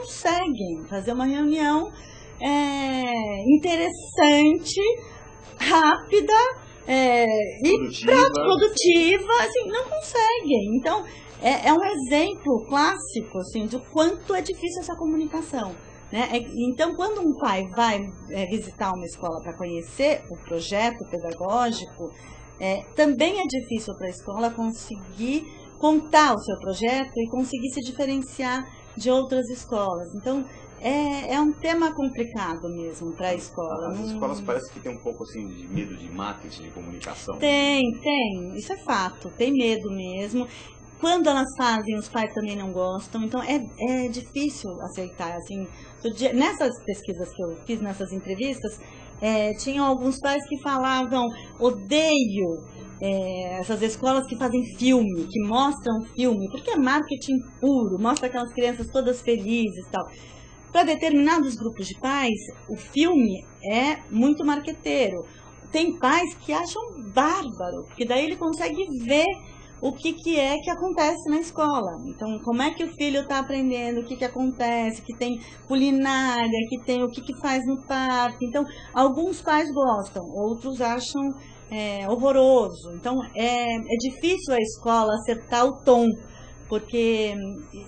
conseguem fazer uma reunião interessante, rápida, produtiva, assim, não conseguem. Então, é um exemplo clássico, assim, de quanto é difícil essa comunicação, né? Então, quando um pai vai visitar uma escola para conhecer o projeto pedagógico, também é difícil para a escola conseguir contar o seu projeto e conseguir se diferenciar de outras escolas. Então, é um tema complicado mesmo para a escola. As escolas parece que tem um pouco assim de medo de marketing, de comunicação. Tem, isso é fato, tem medo mesmo. Quando elas fazem, os pais também não gostam, então é difícil aceitar. Assim, nessas pesquisas que eu fiz, nessas entrevistas, tinham alguns pais que falavam: odeio essas escolas que fazem filme, que mostram filme, porque é marketing puro, mostra aquelas crianças todas felizes e tal. Para determinados grupos de pais, o filme é muito marqueteiro. Tem pais que acham bárbaro, porque daí ele consegue ver o que acontece na escola. Então, como é que o filho está aprendendo, o que acontece, que tem culinária, que tem o que faz no parque. Então, alguns pais gostam, outros acham horroroso. Então, é difícil a escola acertar o tom, porque...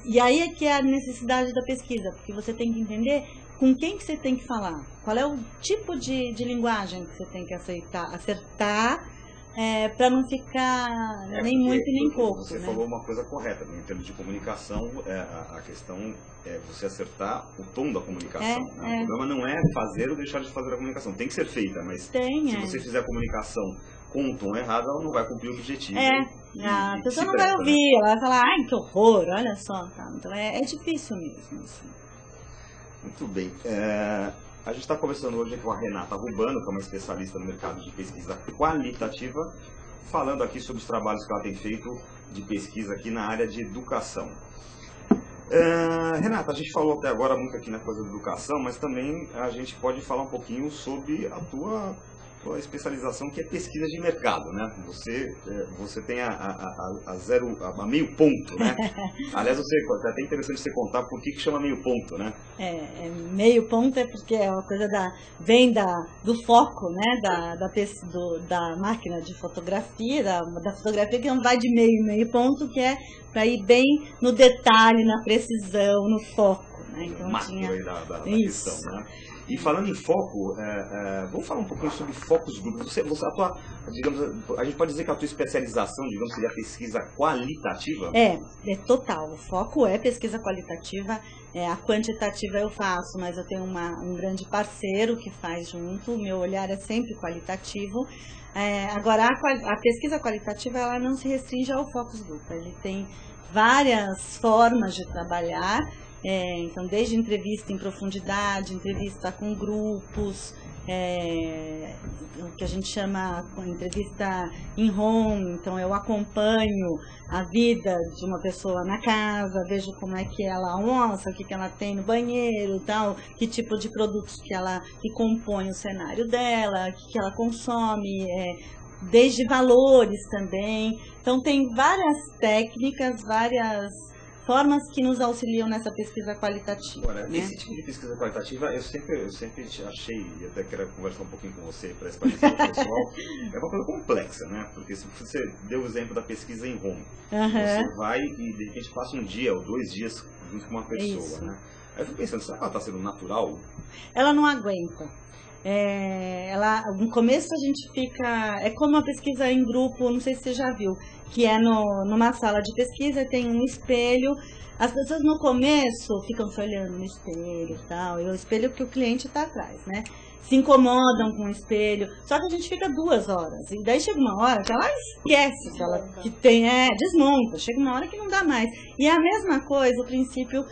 E aí é que é a necessidade da pesquisa, porque você tem que entender com quem que você tem que falar, qual é o tipo de linguagem que você tem que acertar, para não ficar nem muito nem pouco. Você falou uma coisa correta, em termos de comunicação, a questão é você acertar o tom da comunicação. Né? O problema não é fazer ou deixar de fazer a comunicação, tem que ser feita, mas se você fizer a comunicação com um tom errado, ela não vai cumprir o objetivo. A pessoa não vai ouvir, ela vai falar: ai, que horror, olha só. Tá? Então é difícil mesmo. Assim. Muito bem. A gente está conversando hoje com a Renata Rubano, que é uma especialista no mercado de pesquisa qualitativa, falando aqui sobre os trabalhos que ela tem feito de pesquisa aqui na área de educação. Renata, a gente falou até agora muito aqui na coisa da educação, mas também a gente pode falar um pouquinho sobre a tua especialização, que é pesquisa de mercado, né? Você tem a meio ponto, né? Aliás, é até interessante você contar por que chama meio ponto, né? Meio ponto porque é uma coisa vem do foco, né? Da máquina de fotografia, da fotografia, que não vai de meio ponto, que é para ir bem no detalhe, na precisão, no foco. Então, macro aí da questão, né? E falando em foco, vamos falar um pouquinho sobre focos grupos. A gente pode dizer que a tua especialização, digamos, seria pesquisa qualitativa? É total. O foco é pesquisa qualitativa. A quantitativa eu faço, mas eu tenho um grande parceiro que faz junto. O meu olhar é sempre qualitativo. Agora, a pesquisa qualitativa, ela não se restringe ao focus group. Ele tem várias formas de trabalhar. Então, desde entrevista em profundidade, entrevista com grupos, o que a gente chama entrevista em home. Então, eu acompanho a vida de uma pessoa na casa, vejo como é que ela almoça, o que ela tem no banheiro, tal, que tipo de produtos que compõem o cenário dela, o que ela consome, desde valores também. Então, tem várias técnicas, várias formas que nos auxiliam nessa pesquisa qualitativa. Agora, né? Esse tipo de pesquisa qualitativa, eu sempre achei, e até quero conversar um pouquinho com você para esclarecer o pessoal, é uma coisa complexa, né? Porque se você deu o exemplo da pesquisa em home, você vai e de repente passa um dia ou 2 dias junto com uma pessoa, né? Aí eu fico pensando, será que ela está sendo natural? Ela não aguenta. No começo a gente fica... É como uma pesquisa em grupo, não sei se você já viu, que é numa sala de pesquisa, tem um espelho. As pessoas no começo ficam se olhando no espelho e tal, e o espelho que o cliente está atrás, né? Se incomodam com o espelho, só que a gente fica 2 horas, e daí chega uma hora que ela esquece que tem, desmonta, chega uma hora que não dá mais. E é a mesma coisa, o princípio,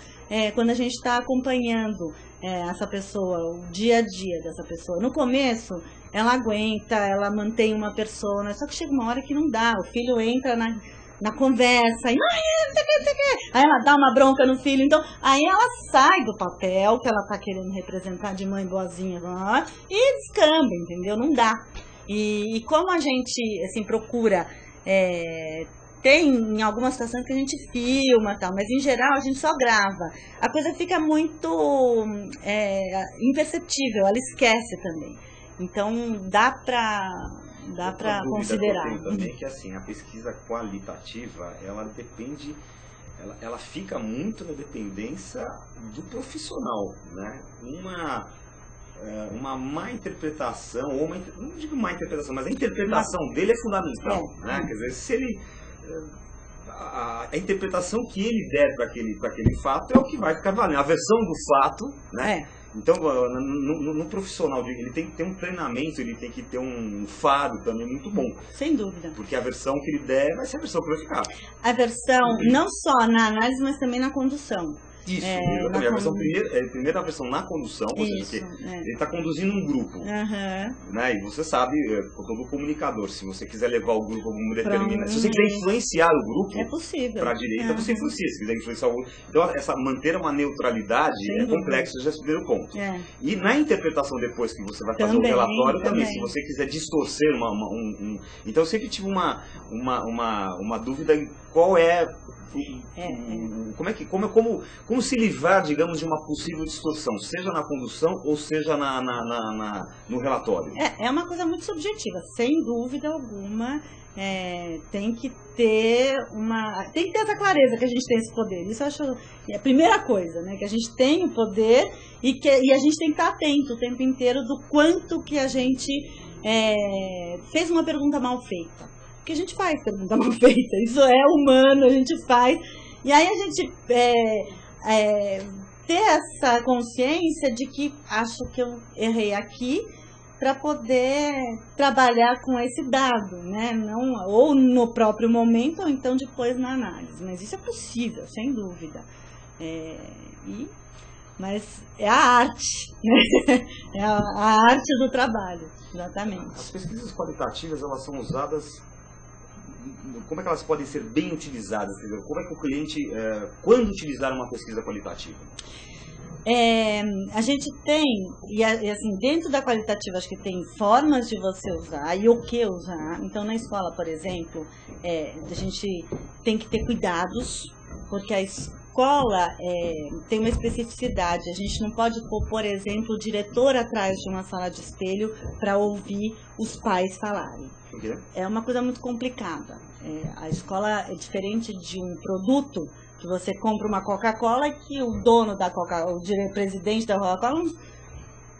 quando a gente está acompanhando essa pessoa, o dia a dia dessa pessoa. No começo, ela aguenta, ela mantém uma persona, só que chega uma hora que não dá, o filho entra na conversa, e aí ela dá uma bronca no filho, então aí ela sai do papel que ela tá querendo representar de mãe boazinha e descamba, entendeu? Não dá. E como a gente assim procura tem em algumas situações que a gente filma e tal, mas em geral a gente só grava. A coisa fica muito imperceptível, ela esquece também. Então dá para considerar. Eu também que assim, a pesquisa qualitativa, ela depende, ela fica muito na dependência do profissional, né? Uma má interpretação, ou não digo má interpretação, mas a interpretação dele é fundamental, né? Quer dizer, se ele a interpretação que ele der para aquele fato é o que vai ficar valendo, a versão do fato, né? Então, no profissional, ele tem que ter um treinamento, ele tem que ter um faro também muito bom. Sem dúvida. Porque a versão que ele der vai ser a versão que vai ficar. A versão, não só na análise, mas também na condução. Isso, exatamente. A versão primeiro a versão na condução, ou seja, ele está conduzindo um grupo. Né? E você sabe, todo comunicador, se você quiser levar o grupo como determinado, se você quiser influenciar o grupo para a direita, você influencia. Se quiser influenciar o grupo. Então, manter uma neutralidade é complexo, já é o primeiro ponto. E na interpretação depois que você vai fazer o relatório, também, se você quiser distorcer Então, eu sempre tive uma dúvida em qual é. Como se livrar, digamos, de uma possível distorção, seja na condução ou seja no relatório? É uma coisa muito subjetiva, sem dúvida alguma. Tem que ter essa clareza que a gente tem esse poder. Isso eu acho a primeira coisa, né? Que a gente tem o poder e a gente tem que estar atento o tempo inteiro do quanto que a gente fez uma pergunta mal feita. Porque a gente faz pergunta mal feita, isso é humano, a gente faz. E aí a gente ter essa consciência de que acho que eu errei aqui para poder trabalhar com esse dado, né? Não, ou no próprio momento, ou então depois na análise. Mas isso é possível, sem dúvida. Mas é a arte, né? É a arte do trabalho, exatamente. As pesquisas qualitativas, elas são usadas... Como é que elas podem ser bem utilizadas? Como é que o cliente, quando utilizar uma pesquisa qualitativa? A gente tem, e assim, dentro da qualitativa acho que tem formas de você usar e o que usar. Então na escola, por exemplo, a gente tem que ter cuidados, porque a escola tem uma especificidade. A gente não pode pôr, por exemplo, o diretor atrás de uma sala de espelho para ouvir os pais falarem. É uma coisa muito complicada. A escola é diferente de um produto que você compra uma Coca-Cola e que o dono da Coca-Cola, o presidente da Coca-Cola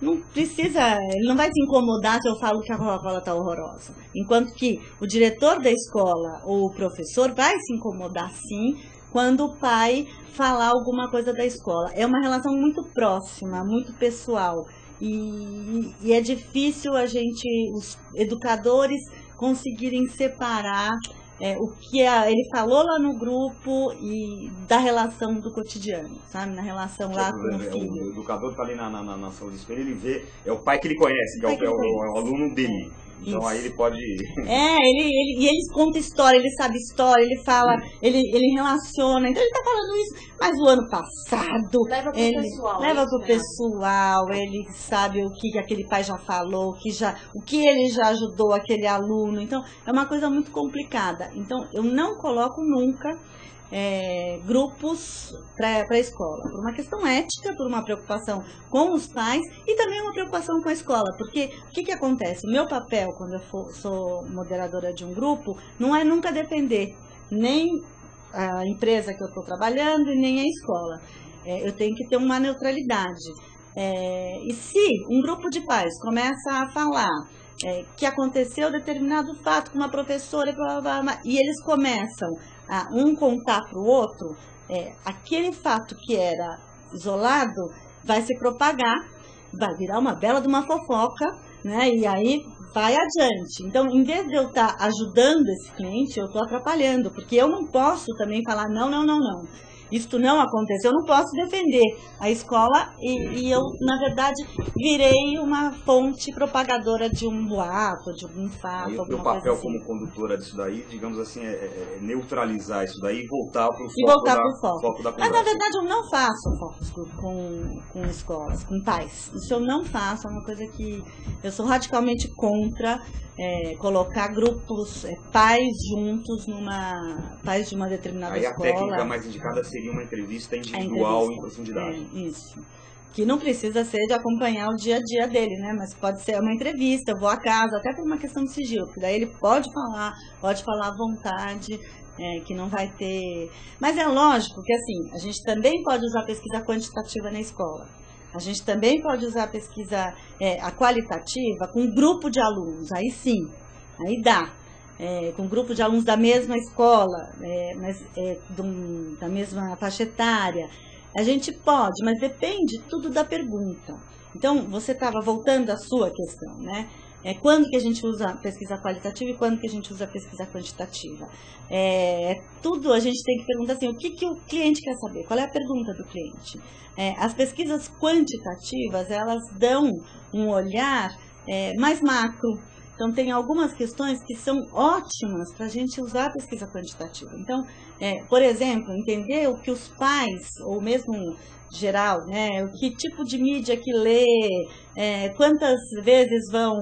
não precisa, ele não vai se incomodar se eu falo que a Coca-Cola está horrorosa. Enquanto que o diretor da escola ou o professor vai se incomodar sim quando o pai falar alguma coisa da escola. É uma relação muito próxima, muito pessoal. E é difícil os educadores conseguirem separar o que ele falou lá no grupo e da relação do cotidiano, sabe? Na relação lá com o filho. O educador está ali na sala de espelho, ele vê, é o pai que ele conhece, que é o aluno dele. Então isso. Aí ele pode... ele conta história, ele sabe história, ele fala, ele relaciona. Então ele está falando isso, mas o ano passado... Leva pro pessoal. Ele sabe o que aquele pai já falou, o que ele já ajudou aquele aluno. Então é uma coisa muito complicada. Então eu não coloco nunca grupos para a escola, por uma questão ética, por uma preocupação com os pais e também uma preocupação com a escola, porque o que acontece? O meu papel, quando eu sou moderadora de um grupo, não é nunca defender nem a empresa que eu estou trabalhando e nem a escola. Eu tenho que ter uma neutralidade. E se um grupo de pais começa a falar que aconteceu determinado fato com uma professora e eles começam a um contar para o outro, aquele fato que era isolado vai se propagar, vai virar uma bela de uma fofoca, né? E aí vai adiante. Então, em vez de eu estar ajudando esse cliente, eu estou atrapalhando, porque eu não posso também falar não. isto não aconteceu, eu não posso defender a escola e eu, na verdade, virei uma fonte propagadora de um boato, de um fato, aí, alguma o papel coisa assim. como condutora disso daí, digamos assim, é neutralizar isso daí e voltar para o foco da conversa. Mas, na verdade, eu não faço focus group com escolas, com pais. Isso eu não faço, é uma coisa que eu sou radicalmente contra colocar grupos, pais juntos pais de uma determinada escola. Aí a técnica mais indicada seria uma entrevista individual em profundidade. Isso. Que não precisa ser de acompanhar o dia a dia dele, né? Mas pode ser uma entrevista, eu vou a casa, até por uma questão de sigilo, porque daí ele pode falar à vontade, que não vai ter... Mas é lógico que, assim, a gente também pode usar pesquisa quantitativa na escola. A gente também pode usar a pesquisa a qualitativa com um grupo de alunos, aí sim, aí dá. Com um grupo de alunos da mesma escola, da mesma faixa etária. A gente pode, mas depende tudo da pergunta. Então, você estava voltando à sua questão, né? Quando que a gente usa pesquisa qualitativa e quando que a gente usa pesquisa quantitativa? Tudo a gente tem que perguntar assim, o que o cliente quer saber? Qual é a pergunta do cliente? As pesquisas quantitativas, elas dão um olhar mais macro. Então, tem algumas questões que são ótimas para a gente usar a pesquisa quantitativa. Então, por exemplo, entender o que os pais, ou mesmo geral, né, o que tipo de mídia que lê, quantas vezes vão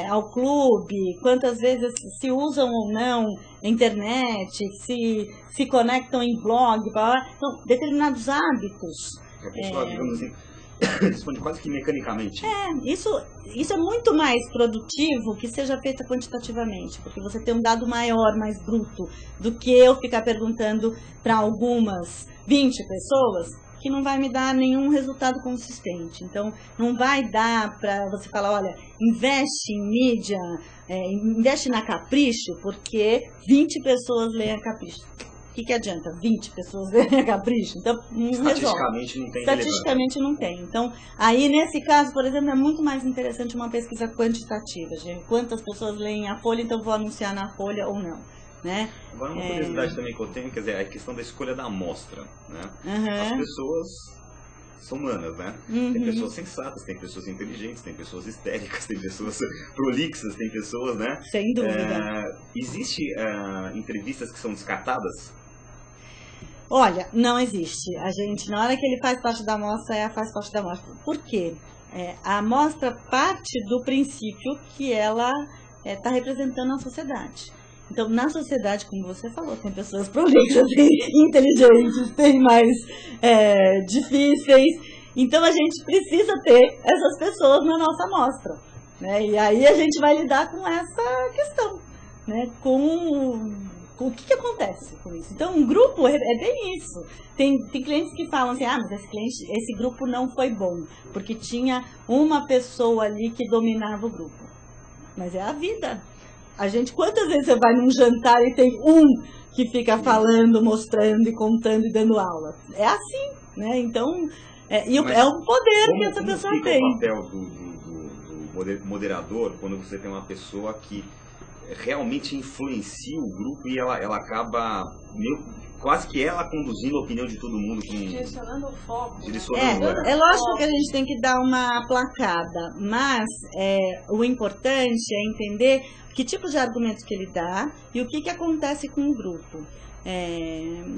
ao clube, quantas vezes se usam ou não a internet, se conectam em blog, então, determinados hábitos. A pessoa, digamos assim, responde quase que mecanicamente. Isso é muito mais produtivo que seja feita quantitativamente, porque você tem um dado maior, mais bruto, do que eu ficar perguntando para algumas 20 pessoas, que não vai me dar nenhum resultado consistente. Então, não vai dar para você falar, olha, investe em mídia, investe na Capricho, porque 20 pessoas leem a Capricho. O que adianta? 20 pessoas lerem a Capricho? Então, não estatisticamente resolve. Não tem. Estatisticamente não tem. Então, aí nesse caso, por exemplo, é muito mais interessante uma pesquisa quantitativa. Gente. Quantas pessoas leem a Folha, então vou anunciar na Folha ou não. Né? Agora, uma curiosidade também que eu tenho, quer dizer, a questão da escolha da amostra. Né? As pessoas são humanas, né? Tem pessoas sensatas, tem pessoas inteligentes, tem pessoas histéricas, tem pessoas prolixas, tem pessoas, né? Sem dúvida. Existe entrevistas que são descartadas? Olha, não existe. A gente, na hora que ele faz parte da amostra, faz parte da amostra. Por quê? A amostra parte do princípio que ela está representando a sociedade. Então, na sociedade, como você falou, tem pessoas prolixas, tem inteligentes, tem mais difíceis. Então, a gente precisa ter essas pessoas na nossa amostra. Né? E aí a gente vai lidar com essa questão, né? Com o que acontece com isso. Então, um grupo é bem isso. Tem clientes que falam assim, mas esse grupo não foi bom, porque tinha uma pessoa ali que dominava o grupo. Mas é a vida. Quantas vezes você vai num jantar e tem um que fica falando, mostrando e contando e dando aula? É assim, né? Então, é um poder que essa pessoa tem. Como fica o papel do moderador quando você tem uma pessoa que realmente influencia o grupo e ela acaba quase que ela conduzindo a opinião de todo mundo. Direcionando o foco. É lógico que a gente tem que dar uma placada, mas o importante é entender que tipo de argumentos que ele dá e o que acontece com o grupo.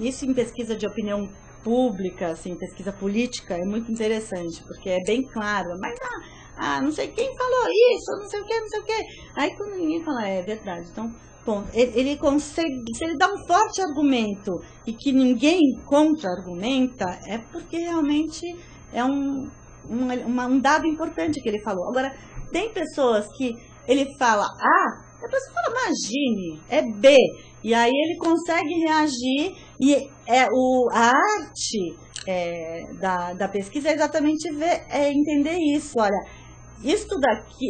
Isso em pesquisa de opinião pública, assim, pesquisa política, é muito interessante, porque é bem claro, mas não sei quem falou isso, não sei o que. Aí quando ninguém fala, é verdade, então, bom, ele consegue, se ele dá um forte argumento e que ninguém contra-argumenta, é porque realmente é um dado importante que ele falou. Agora, tem pessoas que ele fala A, a pessoa fala, imagine, é B. E aí ele consegue reagir e a arte da pesquisa é exatamente entender isso. Olha, isso daqui